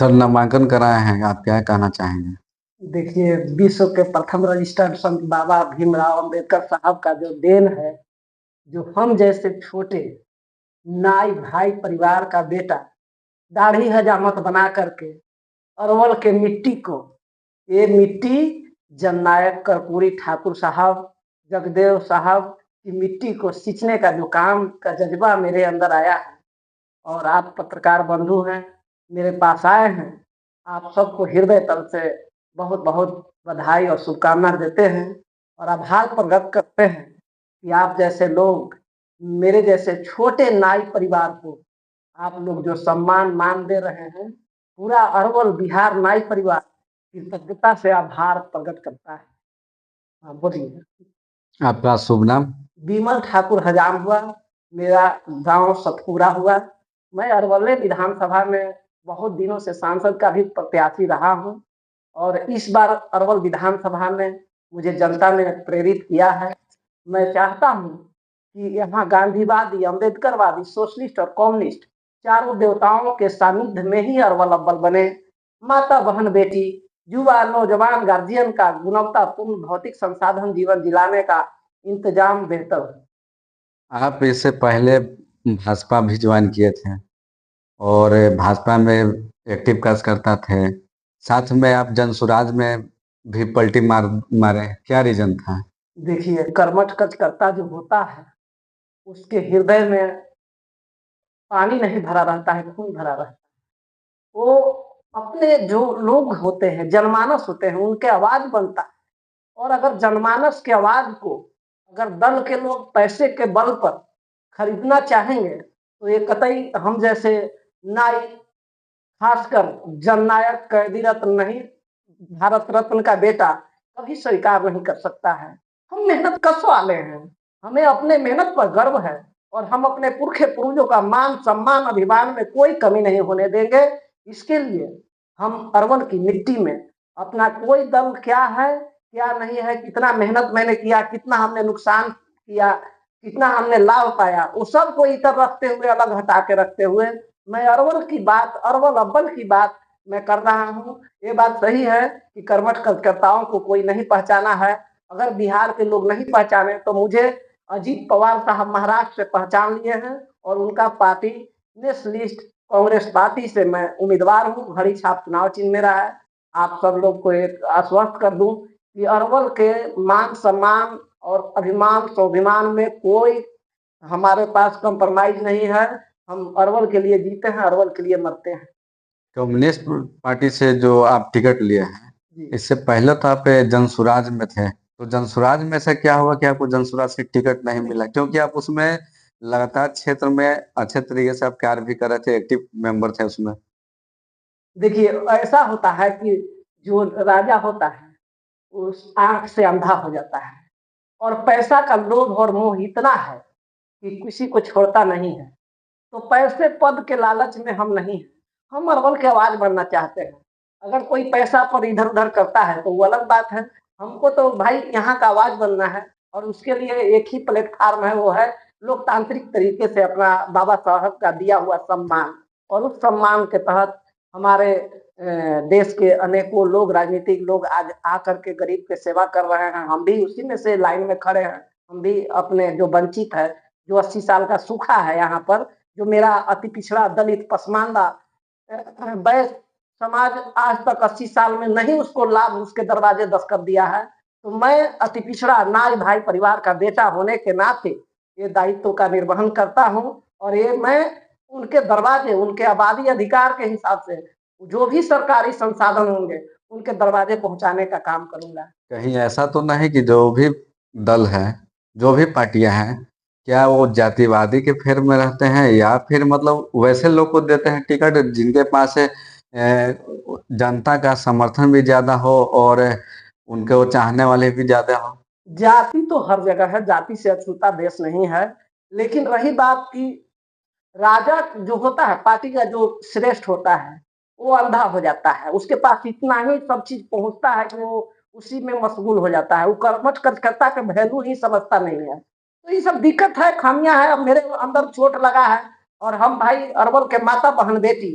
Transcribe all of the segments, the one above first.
Sir नामांकन कराए हैं, आप क्या कहना चाहेंगे? देखिए, विश्व के प्रथम रजिस्टर्ड संत बाबा भीमराव अंबेडकर साहब का जो देन है, जो हम जैसे छोटे नाई भाई परिवार का बेटा दाढ़ी हजामत बना करके अरवल के मिट्टी को, ये मिट्टी जननायक कर्पूरी ठाकुर साहब, जगदेव साहब की मिट्टी को सींचने का जो काम का जज्बा मेरे अंदर आया है, और आप पत्रकार बंधु हैं, मेरे पास आए हैं, आप सबको हृदय तल से बहुत बहुत बधाई और शुभकामना देते हैं और आभार प्रकट करते हैं कि आप जैसे लोग मेरे जैसे छोटे नाई परिवार को आप लोग जो सम्मान मान दे रहे हैं। पूरा अरवल बिहार नाई परिवार कृतज्ञता से आभार प्रकट करता है। हाँ, बोलिए। आपका शुभ नाम? विमल ठाकुर हजाम हुआ, मेरा गांव सतपुरा हुआ। मैं अरवल विधानसभा में बहुत दिनों से सांसद का भी प्रत्याशी रहा हूं, और इस बार अरवल विधानसभा में मुझे जनता ने प्रेरित किया है। मैं चाहता हूं कि यहाँ गांधीवादी, अम्बेडकरवादी, सोशलिस्ट और कम्युनिस्ट चारों देवताओं के सानिध्य में ही अरवल अव्वल बने। माता, बहन, बेटी, युवा, नौजवान, गार्जियन का गुणवत्तापूर्ण भौतिक संसाधन जीवन दिलाने का इंतजाम बेहतर हो। आप इससे पहले भाजपा भी ज्वाइन किए थे और भाजपा में एक्टिव कार्यकर्ता थे। साथ में आप जनसुराज में भी पलटी मारे, क्या रीजन था? देखिए, कर्मठ कार्यकर्ता जो होता है, उसके हृदय में पानी नहीं भरा रहता है, खून भरा रहता है। वो अपने जो लोग होते हैं, जनमानस होते हैं, उनके आवाज बनता है। और अगर जनमानस के आवाज को अगर दल के लोग पैसे के बल पर खरीदना चाहेंगे, तो ये कतई हम जैसे नाई, खासकर जननायक कैदी रत्न नहीं, भारत रत्न का बेटा कभी स्वीकार नहीं कर सकता है। हम मेहनत कश वाले हैं, हमें अपने मेहनत पर गर्व है, और हम अपने पुरखे पूर्वजों का मान, सम्मान, अभिमान में कोई कमी नहीं होने देंगे। इसके लिए हम अरवल की मिट्टी में अपना कोई दल क्या है, क्या नहीं है, कितना मेहनत मैंने किया, कितना हमने नुकसान किया, कितना हमने लाभ पाया, वो सब को इतर रखते हुए, अलग हटा के रखते हुए, मैं अरवल की बात, अरवल अव्वल की बात मैं कर रहा हूँ। ये बात सही है कि कर्मठ कार्यकर्ताओं को कोई नहीं पहचाना है। अगर बिहार के लोग नहीं पहचाने तो मुझे अजीत पवार साहब महाराष्ट्र से पहचान लिए हैं, और उनका पार्टी नेशनलिस्ट कांग्रेस पार्टी से मैं उम्मीदवार हूँ। घड़ी छाप चुनाव चिन्ह मेरा है। आप सब लोग को एक आश्वस्त कर दूं कि अरवल के मान, सम्मान और अभिमान, स्वाभिमान में कोई हमारे पास कंप्रोमाइज नहीं है। हम अरवल के लिए जीते हैं, अरवल के लिए मरते हैं। कम्युनिस्ट पार्टी से जो आप टिकट लिए हैं, जी। इससे पहले तो आप जनसुराज में थे, तो जनसुराज में से क्या हुआ कि आपको जनसुराज से टिकट नहीं मिला? क्योंकि आप उसमें लगातार क्षेत्र में अच्छे तरीके से आप कार्य भी कर रहे थे, एक्टिव मेंबर थे उसमें। देखिए, ऐसा होता है कि जो राजा होता है, उस आंख से अंधा हो जाता है, और पैसा का लोभ और मोह इतना है कि किसी को छोड़ता नहीं है। तो पैसे पद के लालच में हम नहीं हैं, हम अरवल की आवाज बनना चाहते हैं। अगर कोई पैसा पर इधर उधर करता है तो वो अलग बात है। हमको तो भाई यहाँ का आवाज बनना है, और उसके लिए एक ही प्लेटफार्म है, वो है लोकतांत्रिक तरीके से अपना बाबा साहब का दिया हुआ सम्मान। और उस सम्मान के तहत हमारे देश के अनेकों लोग, राजनीतिक लोग आज आकर के गरीब के सेवा कर रहे हैं। हम भी उसी में से लाइन में खड़े हैं। हम भी अपने जो वंचित है, जो 80 साल का सूखा है यहाँ पर, जो मेरा अति पिछड़ा, दलित, पसमानदा वैश्य समाज आज तक 80 साल में नहीं उसको लाभ उसके दरवाजे दस्तक दिया है। तो मैं अति पिछड़ा नाई भाई परिवार का बेटा होने के नाते ये दायित्व का निर्वहन करता हूँ, और ये मैं उनके दरवाजे, उनके आबादी अधिकार के हिसाब से जो भी सरकारी संसाधन होंगे उनके दरवाजे पहुंचाने का काम करूंगा। कहीं ऐसा तो नहीं कि जो भी दल है, जो भी पार्टियां हैं, क्या वो जातिवादी के फेर में रहते हैं, या फिर मतलब वैसे लोग को देते हैं टिकट जिनके पास जनता का समर्थन भी ज्यादा हो और उनके वो चाहने वाले भी ज्यादा हो? जाति तो हर जगह है, जाति से अछूता देश नहीं है। लेकिन रही बात की राजा जो होता है, पार्टी का जो श्रेष्ठ होता है, वो अंधा हो जाता है। उसके पास इतना ही सब चीज पहुंचता है कि वो उसी में मशगूल हो जाता है। वो कर्मठ कार्यकर्ता का वैल्यू ही समझता नहीं है। तो ये सब दिक्कत है, खामियां है। अब मेरे अंदर चोट लगा है, और हम भाई अरवल के माता, बहन, बेटी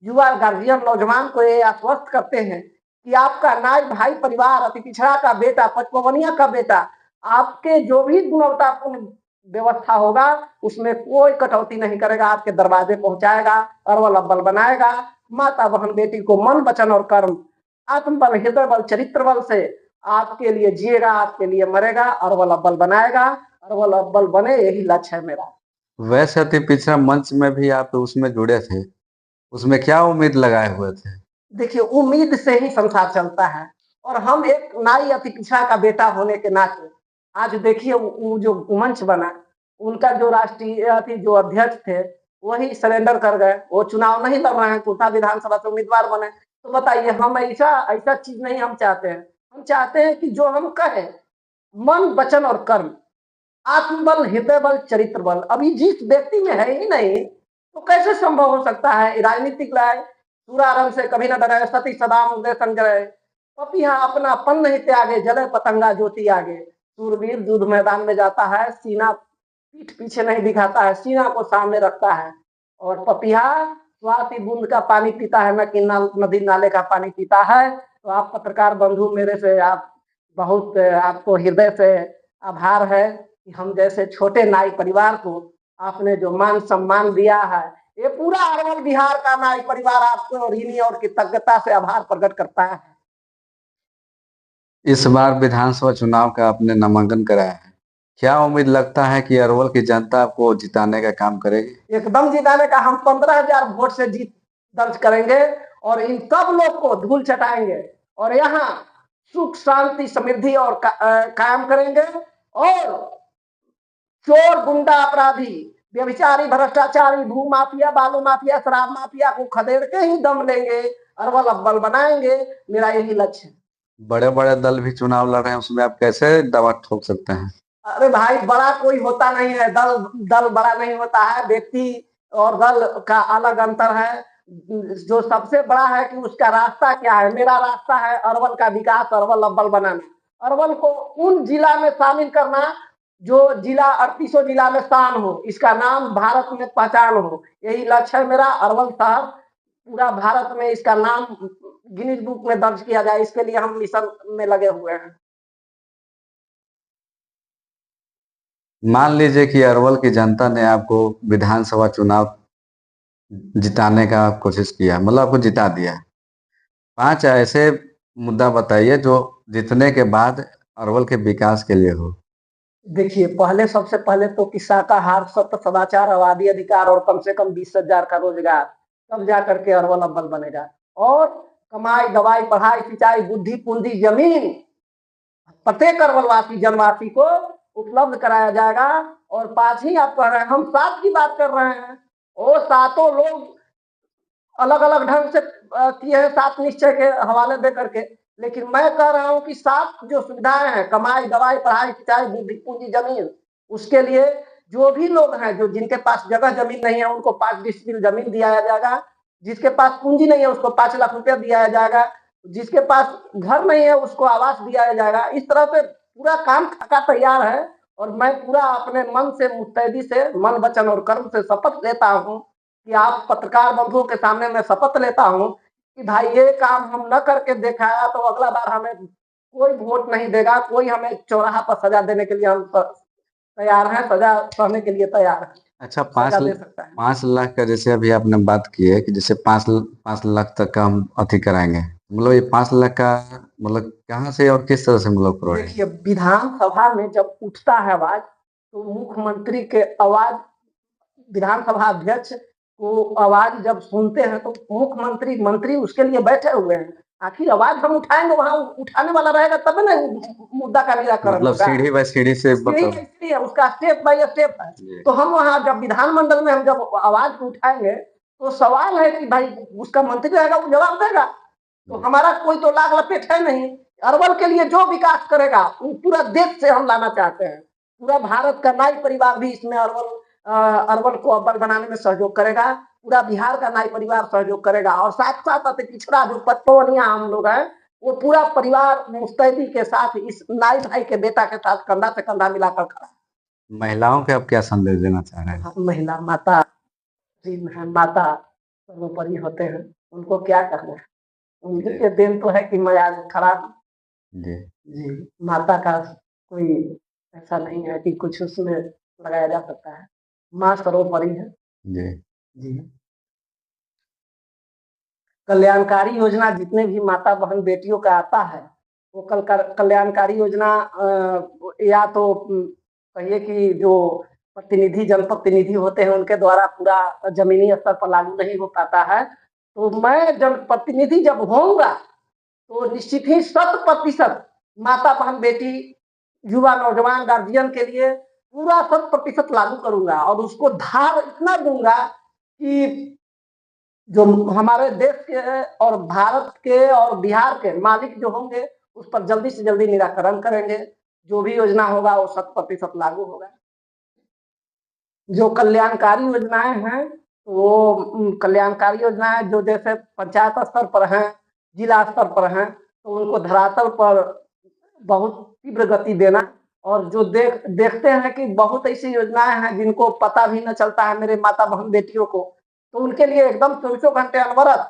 युवा गार्जियन नौजवान को ये आश्वस्त करते हैं कि आपका नाई भाई परिवार अति पिछड़ा का बेटा पचपवनिया का बेटा आपके जो भी गुणवत्तापूर्ण व्यवस्था होगा उसमें कोई कटौती नहीं करेगा, आपके दरवाजे पहुंचाएगा, अरवल अव्वल बनाएगा। माता बहन बेटी को मन वचन और कर्म आत्मबल हृदय बल चरित्र बल से आपके लिए जिएगा, आपके लिए मरेगा, अरवल अव्वल बनाएगा, अरवल अव्वल बने यही लक्ष्य है मेरा। वैसे अति पिछड़ा मंच में भी आप उसमें जुड़े थे, उसमें क्या उम्मीद लगाए हुए थे? देखिए उम्मीद से ही संसार चलता है और हम एक नारी अति पिछड़ा का बेटा होने के नाते आज देखिए वो जो मंच बना उनका जो राष्ट्रीय जो अध्यक्ष थे वही सरेंडर कर गए, वो चुनाव नहीं लड़ रहे हैं, कोटा विधानसभा से उम्मीदवार बने। तो बताइए हम ऐसा ऐसा चीज नहीं हम चाहते हैं, हम चाहते हैं कि जो हम कहें मन वचन और कर्म आत्मबल हृदय बल चरित्र बल अभी जिस व्यक्ति में है ही नहीं तो कैसे संभव हो सकता है। राजनीतिक लाए पूरा रंग से कभी न डरे सती सदाम उदय संग्रह पपिया अपनापन नहीं त्यागे जले पतंगा ज्योति आगे। सूरवीर युद्ध मैदान में जाता है, सीना पीठ पीछे नहीं दिखाता है, सीना को सामने रखता है। और पपिया स्वाति बूंद का पानी पीता है, न कि नदी नाले का पानी पीता है। तो आप पत्रकार बंधु मेरे से आप बहुत आपको हृदय से आभार है कि हम जैसे छोटे नाई परिवार को आपने जो मान सम्मान दिया है। ये पूरा अरवल बिहार का नाई परिवार आपको ऋणी और कृतज्ञता से आभार प्रकट करता है। इस बार विधानसभा चुनाव का आपने नामांकन कराया है, क्या उम्मीद लगता है कि अरवल की जनता आपको जिताने का काम करेगी? एकदम जिताने का हम 15,000 वोट से जीत दर्ज करेंगे और इन सब लोग को धूल चटाएंगे और यहाँ सुख शांति समृद्धि और कायम करेंगे। और चोर गुंडा अपराधी व्यभिचारी भ्रष्टाचारी भू माफिया बालू माफिया शराब माफिया को खदेड़ के ही दम लेंगे, अरवल अव्वल बनाएंगे, मेरा यही लक्ष्य है। बड़े बड़े दल भी चुनाव लड़ रहे हैं, उसमें आप कैसे दावा ठोक सकते हैं? अरे भाई बड़ा कोई होता नहीं है, दल दल बड़ा नहीं होता है, व्यक्ति और दल का अलग अंतर है। जो सबसे बड़ा है कि उसका रास्ता क्या है, मेरा रास्ता है अरवल का विकास, अरवल अव्वल बनाना, अरवल को उन जिला में शामिल करना जो जिला 38 जिला में शान हो, इसका नाम भारत में पहचान हो, यही लक्ष्य है मेरा। अरवल शहर पूरा भारत में इसका नाम गिनीज बुक में दर्ज किया जाए, इसके लिए हम मिशन में लगे हुए हैं। मान लीजिए कि अरवल की जनता ने आपको विधानसभा चुनाव जिताने का कोशिश किया, मतलब आपको जिता दिया। 5 ऐसे मुद्दा बताइए जो जीतने के बाद अरवल के विकास के लिए हो। देखिए पहले सबसे पहले तो कि शाकाहार सत्य सदाचार आबादी अधिकार और कम से कम 20,000 का रोजगार, तब जा करके अरवल अव्वल बनेगा। और कमाई दवाई पढ़ाई सिंचाई बुद्धि पूंजी जमीन प्रत्येक अरवलवासी जनवासी को उपलब्ध कराया जाएगा। और 5 ही आप कह रहे हैं, हम 7 की बात कर रहे हैं, वो सातों लोग अलग अलग ढंग से किए हैं 7 निश्चय के हवाले दे करके। लेकिन मैं कह रहा हूँ कि 7 जो सुविधाएं हैं कमाई दवाई पढ़ाई सिंचाई बुद्धि पूंजी जमीन, उसके लिए जो भी लोग हैं जो जिनके पास जगह जमीन नहीं है उनको 5 डिसमिल जमीन दिया जाएगा, जिसके पास पूंजी नहीं है उसको 5 लाख रुपया दिया जाएगा, जिसके पास घर नहीं है उसको आवास दिया जाएगा। इस तरह से पूरा काम खाका तैयार है। और मैं पूरा अपने मन से मुस्तैदी से मन वचन और कर्म से शपथ लेता हूँ कि आप पत्रकार बंधुओं के सामने मैं शपथ लेता हूँ कि भाई ये काम हम न करके दिखाया तो अगला बार हमें कोई वोट नहीं देगा, कोई हमें चौराहा पर सजा देने के लिए हम तैयार हैं, सजा सहने के लिए तैयार है। अच्छा, सजा दे सकता है। 5 लाख का जैसे अभी आपने बात की है कि जैसे 5 लाख तक का हम अति कराएंगे, मतलब ये 5 लाख का मतलब कहाँ से और किस तरह से मतलब प्रोवाइड? देखिए विधानसभा में जब उठता है आवाज तो मुख्यमंत्री के आवाज विधानसभा अध्यक्ष को आवाज जब सुनते हैं तो मुख्यमंत्री मंत्री उसके लिए बैठे हुए हैं। आखिर आवाज हम उठाएंगे वहां उठाने वाला रहेगा तब ना मुद्दा का निराकरण मतलब होगा। सीढ़ी बाय सीढ़ी से सीढ़ी मतलब। सीढ़ी है, उसका स्टेप बाय स्टेप है। तो हम वहां जब विधानमंडल में हम जब आवाज को उठाएंगे तो सवाल है कि भाई उसका मंत्री रहेगा वो जवाब देगा। तो हमारा कोई तो लाग लपेट है नहीं। अरवल के लिए जो विकास करेगा वो पूरा देश से हम लाना चाहते हैं। पूरा भारत का नाई परिवार भी इसमें अरवल को अव्वल बनाने में सहयोग करेगा। पूरा बिहार का नाई परिवार सहयोग करेगा और साथ साथ अति पिछड़ा जो पचपवनिया हम लोग हैं वो पूरा परिवार मुस्तैदी के साथ इस नाई भाई के बेटा के साथ कंधा से कंधा मिलाकर खड़ा है। महिलाओं के आप क्या संदेश देना चाह रहे हैं? महिला माता है, माता सर्वोपरि होते हैं, उनको क्या कहना है। उनके दिन तो है कि मैं आज खड़ा हूँ। जी जी, माता का कोई ऐसा नहीं है कि कुछ उसमें लगाया जा सकता है। माँ सर्वोपरि है। जी जी। कल्याणकारी योजना जितने भी माता बहन बेटियों का आता है, वो कल्याणकारी योजना या तो कहिए कि जो प्रतिनिधि जनप्रतिनिधि होते हैं उनके द्वारा पूरा जमीनी स्तर पर लागू नहीं हो पाता है, तो मैं जनप्रतिनिधि जब होऊंगा तो निश्चित ही 100% माता बहन बेटी युवा नौजवान गार्जियन के लिए पूरा 100% लागू करूंगा और उसको धार इतना दूंगा कि जो हमारे देश के और भारत के और बिहार के मालिक जो होंगे उस पर जल्दी से जल्दी निराकरण करेंगे। जो भी योजना होगा वो 100% लागू होगा। जो कल्याणकारी योजनाएं हैं वो कल्याणकारी योजनाएं जो जैसे पंचायत स्तर पर हैं, जिला स्तर पर हैं, तो उनको धरातल पर बहुत तीव्र गति देना। और जो देखते हैं कि बहुत ऐसी योजनाएं हैं जिनको पता भी न चलता है मेरे माता बहन बेटियों को, तो उनके लिए एकदम 24 घंटे अनवरत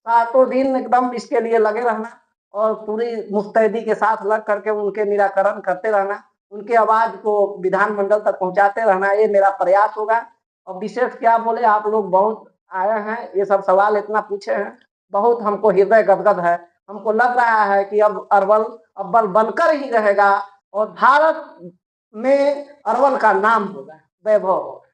रातों दिन एकदम इसके लिए लगे रहना और पूरी मुस्तैदी के साथ लग करके उनके निराकरण करते रहना, उनके आवाज को विधानमंडल तक पहुंचाते रहना, ये मेरा प्रयास होगा। और विशेष क्या बोले, आप लोग बहुत आए हैं, ये सब सवाल इतना पूछे हैं, बहुत हमको हृदय गदगद है। हमको लग रहा है कि अब अरवल अव्वल बनकर ही रहेगा और भारत में अरवल का नाम होगा, वैभव होगा।